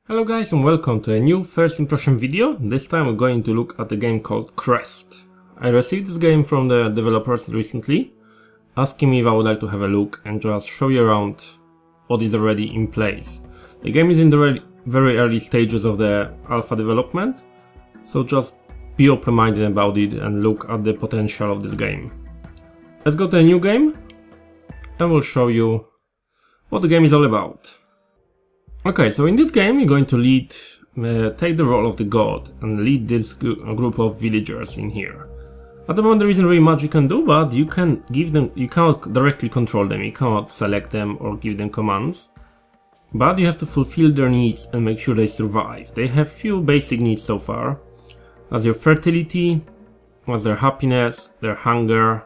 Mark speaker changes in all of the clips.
Speaker 1: Hello guys and welcome to a new first impression video. This time we're going to look at a game called Crest. I received this game from the developers recently, asking me if I would like to have a look and just show you around what is already in place. The game is in the very early stages of the alpha development, so just be open-minded about it and look at the potential of this game. Let's go to a new game and we'll show you what the game is all about. Okay, so in this game you're going to take the role of the god and lead this group of villagers in here. At the moment there isn't really much you can do, but you cannot directly control them, you cannot select them or give them commands. But you have to fulfill their needs and make sure they survive. They have few basic needs so far. That's your fertility, what's their happiness, their hunger,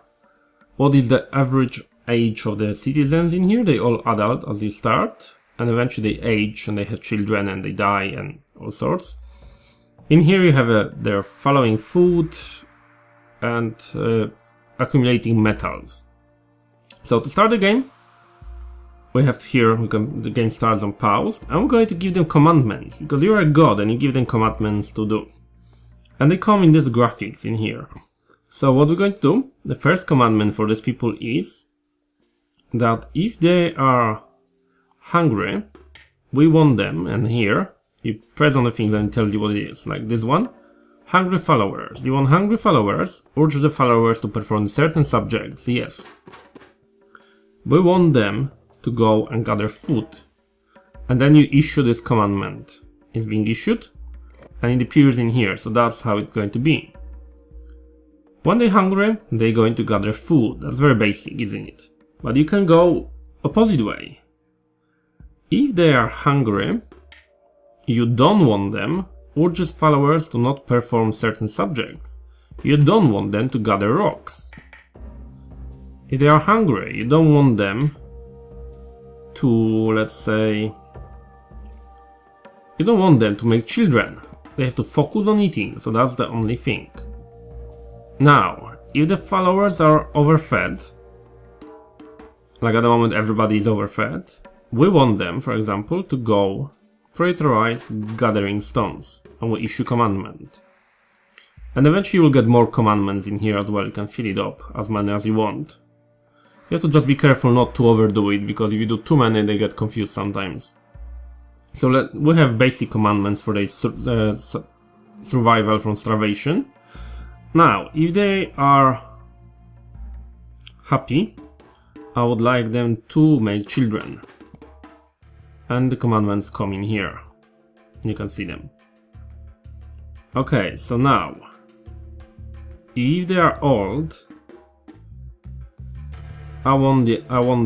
Speaker 1: what is the average age of the citizens in here. They all adult as you start. And eventually they age and they have children and they die and all sorts. In here you have they're following food and accumulating metals. So to start the game, we have the game starts on paused, and we're going to give them commandments because you're a god and you give them commandments to do. And they come in these graphics in here. So what we're going to do, the first commandment for these people is that if they are hungry, we want them, and here you press on the thing and it tells you what it is, like this one. Hungry followers. You want hungry followers, urge the followers to perform certain subjects, yes. We want them to go and gather food, and then you issue this commandment. It's being issued and it appears in here, so that's how it's going to be. When they're hungry, they're going to gather food. That's very basic, isn't it? But you can go opposite way. If they are hungry, you don't want them, urges followers to not perform certain subjects. You don't want them to gather rocks. If they are hungry, you don't want them to, let's say, you don't want them to make children. They have to focus on eating, so that's the only thing. Now, if the followers are overfed, like at the moment everybody is overfed, we want them, for example, to go prioritize gathering stones, and we issue commandment. And eventually you'll get more commandments in here as well. You can fill it up as many as you want. You have to just be careful not to overdo it, because if you do too many they get confused sometimes. So we have basic commandments for the survival from starvation. Now, if they are happy, I would like them to make children. And the commandments come in here. You can see them. Okay, so now, if they are old, I want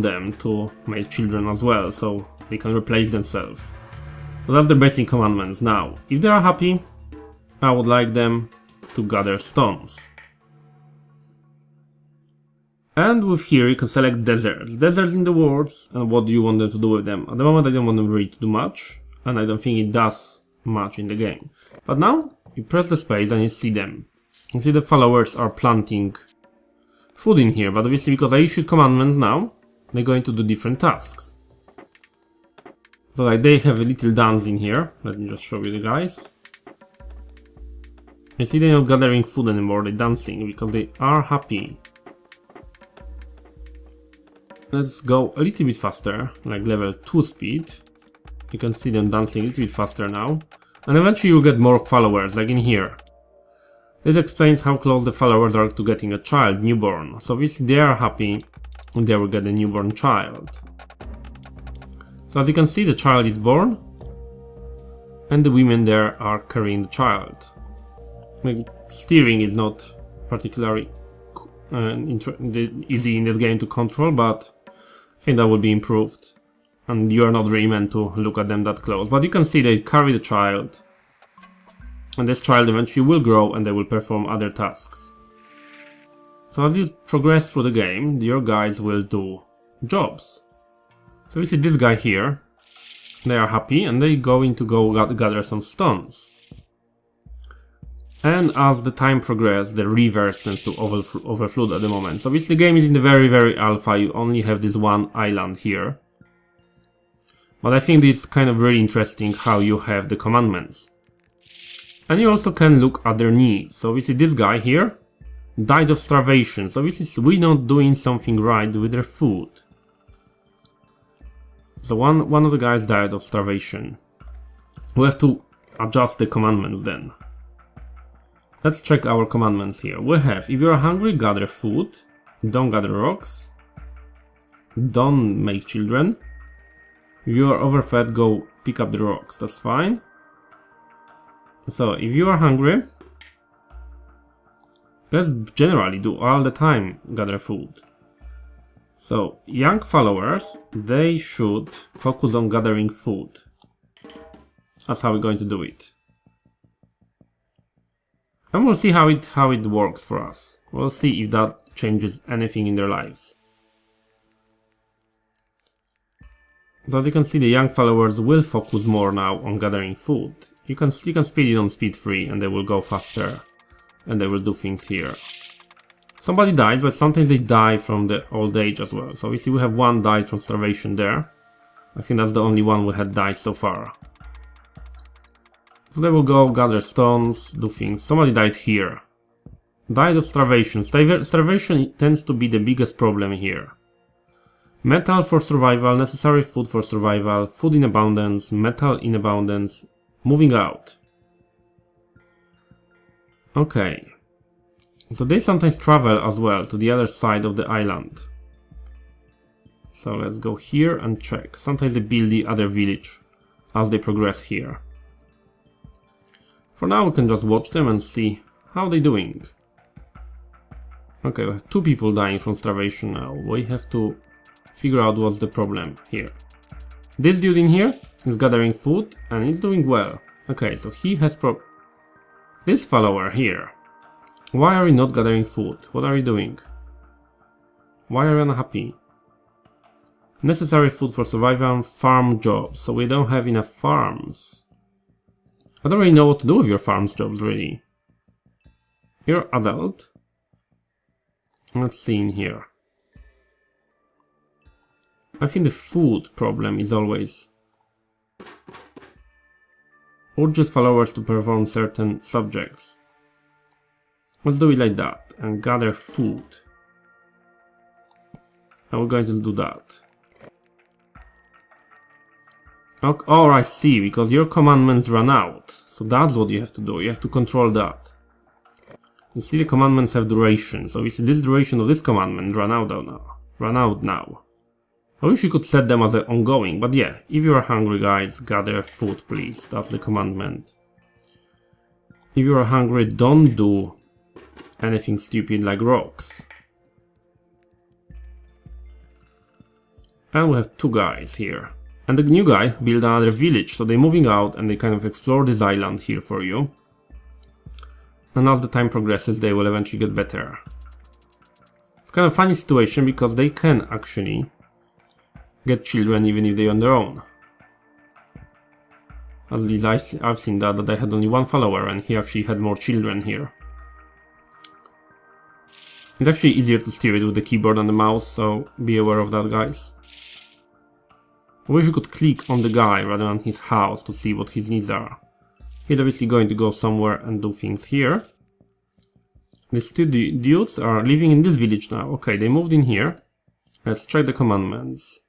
Speaker 1: them to make children as well, so they can replace themselves. So that's the basic commandments. Now, if they are happy, I would like them to gather stones. And with here you can select deserts. Deserts in the worlds, and what do you want them to do with them. At the moment I don't want them really to do much, and I don't think it does much in the game. But now you press the space and you see them. You see the followers are planting food in here, but obviously because I issued commandments now, they're going to do different tasks. So like they have a little dance in here. Let me just show you the guys. You see they're not gathering food anymore, they're dancing because they are happy. Let's go a little bit faster, like level 2 speed. You can see them dancing a little bit faster now. And eventually you'll get more followers, like in here. This explains how close the followers are to getting a child, newborn. So obviously they are happy and they will get a newborn child. So as you can see, the child is born. And the women there are carrying the child. The steering is not particularly easy in this game to control, but I think that will be improved, and you are not really meant to look at them that close. But you can see they carry the child, and this child eventually will grow and they will perform other tasks. So as you progress through the game, your guys will do jobs. So we see this guy here, they are happy and they're going to go gather some stones. And as the time progresses, the reverse tends to overflow at the moment. So obviously the game is in the very alpha, you only have this one island here. But I think it's kind of really interesting how you have the commandments. And you also can look at their needs. So we see this guy here died of starvation. So this is we not doing something right with their food. So one of the guys died of starvation. We have to adjust the commandments then. Let's check our commandments here. We have, if you're hungry, gather food. Don't gather rocks. Don't make children. If you are overfed, go pick up the rocks. That's fine. So, if you are hungry, let's generally do all the time gather food. So, young followers, they should focus on gathering food. That's how we're going to do it. And we'll see how it works for us. We'll see if that changes anything in their lives. So as you can see, the young followers will focus more now on gathering food. You can speed it on speed 3 and they will go faster. And they will do things here. Somebody dies, but sometimes they die from the old age as well. So we see we have one died from starvation there. I think that's the only one we had died so far. So they will go gather stones, do things. Somebody died here. Died of starvation. Starvation tends to be the biggest problem here. Metal for survival, necessary food for survival, food in abundance, metal in abundance, moving out. Okay. So they sometimes travel as well to the other side of the island. So let's go here and check. Sometimes they build the other village as they progress here. For now we can just watch them and see how they're doing. Okay, we have 2 people dying from starvation now. We have to figure out what's the problem here. This dude in here is gathering food and he's doing well. Okay, so he has this follower here. Why are you not gathering food? What are you doing? Why are you unhappy? Necessary food for survival, farm jobs. So we don't have enough farms. I don't really know what to do with your farms jobs really. You're adult. Let's see in here. I think the food problem is always urges followers to perform certain subjects. Let's do it like that and gather food. And we're going to do that. Okay, oh, I see, because your commandments run out. So that's what you have to do. You have to control that. You see the commandments have duration. So we see this duration of this commandment run out now. I wish you could set them as an ongoing, but yeah, if you are hungry guys, gather food please, that's the commandment. If you are hungry, don't do anything stupid like rocks. And we have 2 guys here. And the new guy built another village, so they're moving out and they kind of explore this island here for you. And as the time progresses, they will eventually get better. It's kind of a funny situation because they can actually get children even if they're on their own. At least I've seen that I had only 1 follower and he actually had more children here. It's actually easier to steer it with the keyboard and the mouse, so be aware of that guys. I wish you could click on the guy rather than his house to see what his needs are. He's obviously going to go somewhere and do things here. These 2 dudes are living in this village now. Okay, they moved in here. Let's check the commandments.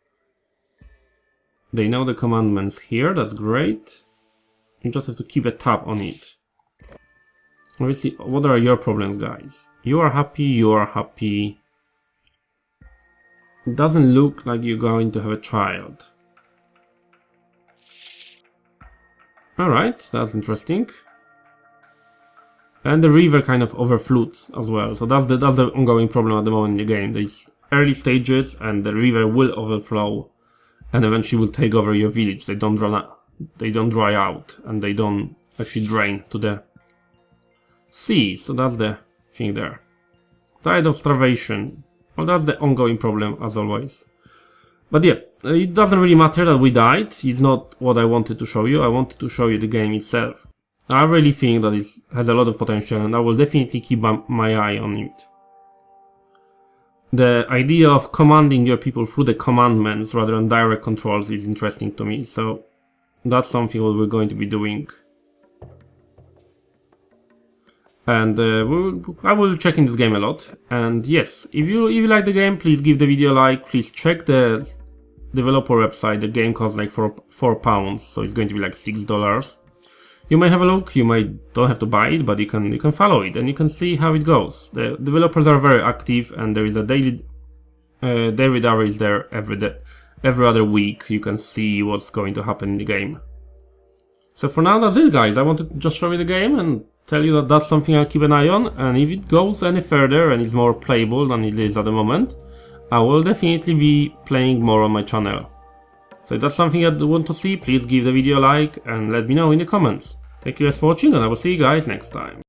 Speaker 1: They know the commandments here, that's great. You just have to keep a tab on it. Obviously, what are your problems, guys? You are happy, you are happy. It doesn't look like you're going to have a child. Alright, that's interesting. And the river kind of overfloods as well, so that's the ongoing problem at the moment in the game. There's early stages and the river will overflow and eventually will take over your village. They don't dry out and they don't actually drain to the sea, so that's the thing there. Died of starvation. Well, that's the ongoing problem as always. But yeah, it doesn't really matter that we died. It's not what I wanted to show you. I wanted to show you the game itself. I really think that it has a lot of potential and I will definitely keep my eye on it. the idea of commanding your people through the commandments rather than direct controls is interesting to me, so that's something what we're going to be doing. And I will check in this game a lot. And yes, if you like the game, please give the video a like. Please check the developer website. The game costs like £4, so it's going to be like $6. You may have a look. You might don't have to buy it, but you can follow it and you can see how it goes. The developers are very active, and there is a daily David is there every other week. You can see what's going to happen in the game. So for now, that's it, guys. I wanted to just show you the game and tell you that that's something I'll keep an eye on, and if it goes any further and is more playable than it is at the moment, I will definitely be playing more on my channel. So if that's something you want to see, please give the video a like and let me know in the comments. Thank you guys for watching, and I will see you guys next time.